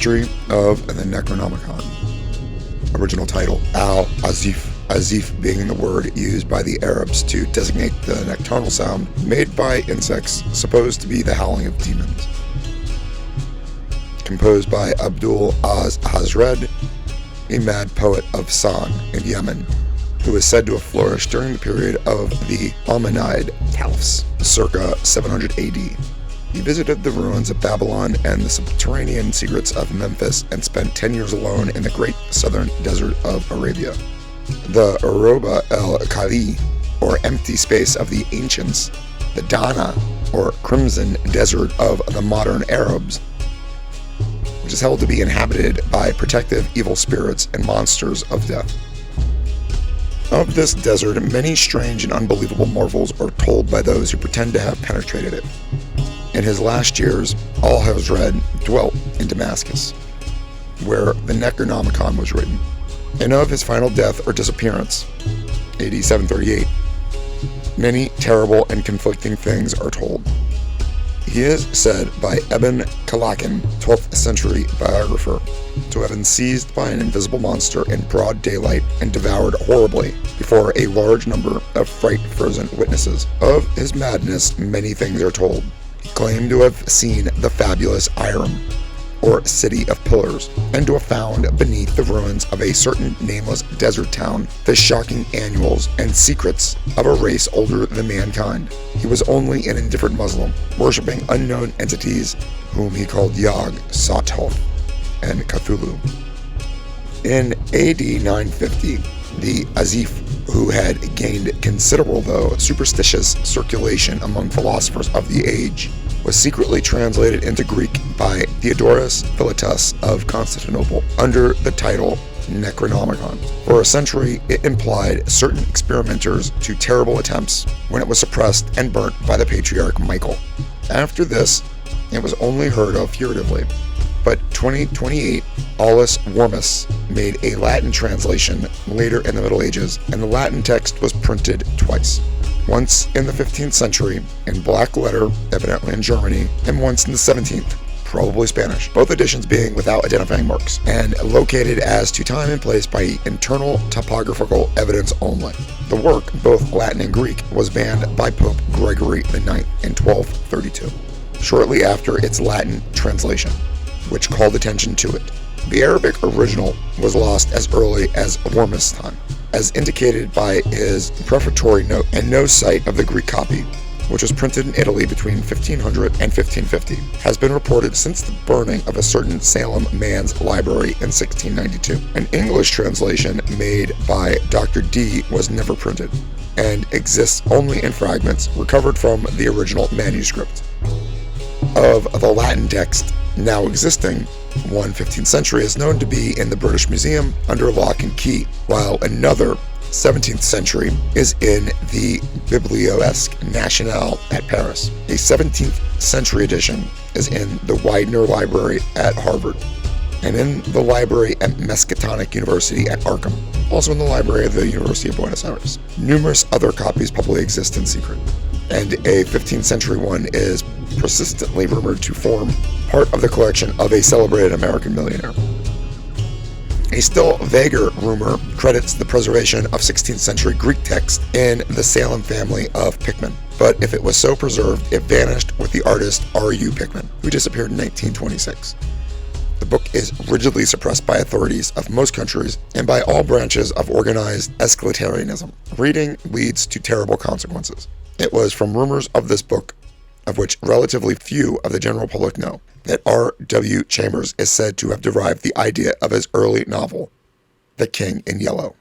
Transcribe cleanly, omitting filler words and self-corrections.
History of the Necronomicon. Original title, Al-Azif. Azif being the word used by the Arabs to designate the nocturnal sound made by insects supposed to be the howling of demons. Composed by Abdul Az-Hazred, a mad poet of San in Yemen, who is said to have flourished during the period of the Almonide Caliphs, circa 700 AD. He visited the ruins of Babylon and the subterranean secrets of Memphis and spent 10 years alone in the great southern desert of Arabia. The Aroba el-Khali, or empty space of the ancients, the Dana, or crimson desert of the modern Arabs, which is held to be inhabited by protective evil spirits and monsters of death. Of this desert, many strange and unbelievable marvels are told by those who pretend to have penetrated it. In his last years, Al-Hazred dwelt in Damascus, where the Necronomicon was written. And of his final death or disappearance, AD 738, many terrible and conflicting things are told. He is said by Ibn Khalakhin, 12th century biographer, to have been seized by an invisible monster in broad daylight and devoured horribly before a large number of fright-frozen witnesses. Of his madness, many things are told. He claimed to have seen the fabulous Iram, or City of Pillars, and to have found beneath the ruins of a certain nameless desert town the shocking annuals and secrets of a race older than mankind. He was only an indifferent Muslim, worshipping unknown entities whom he called Yog, Sothoth, and Cthulhu. In AD 950, the Azif, who had gained considerable though superstitious circulation among philosophers of the age, was secretly translated into Greek by Theodorus Philetus of Constantinople under the title Necronomicon. For a century, it implied certain experimenters to terrible attempts when it was suppressed and burnt by the patriarch Michael. After this, it was only heard of furtively. But 2028, Aulus Wormus made a Latin translation later in the Middle Ages, and the Latin text was printed twice. Once in the 15th century, in black letter, evidently in Germany, and once in the 17th, probably Spanish, both editions being without identifying marks, and located as to time and place by internal topographical evidence only. The work, both Latin and Greek, was banned by Pope Gregory IX in 1232, shortly after its Latin translation, which called attention to it. The Arabic original was lost as early as Wormus' time, as indicated by his prefatory note, and no sight of the Greek copy, which was printed in Italy between 1500 and 1550, has been reported since the burning of a certain Salem man's library in 1692. An English translation made by Dr. D was never printed, and exists only in fragments recovered from the original manuscript. Of the Latin text now existing, one 15th century is known to be in the British Museum under lock and key, while another 17th century is in the Bibliothèque Nationale at Paris. A 17th century edition is in the Widener Library at Harvard, and in the library at Miskatonic University at Arkham, also in the library of the University of Buenos Aires. Numerous other copies probably exist in secret, and a 15th century one is persistently rumored to form part of the collection of a celebrated American millionaire. A still vaguer rumor credits the preservation of 16th century Greek text in the Salem family of Pickman, but if it was so preserved, it vanished with the artist R.U. Pickman, who disappeared in 1926. The book is rigidly suppressed by authorities of most countries and by all branches of organized escalatorianism. Reading leads to terrible consequences. It was from rumors of this book, of which relatively few of the general public know, that R.W. Chambers is said to have derived the idea of his early novel, The King in Yellow.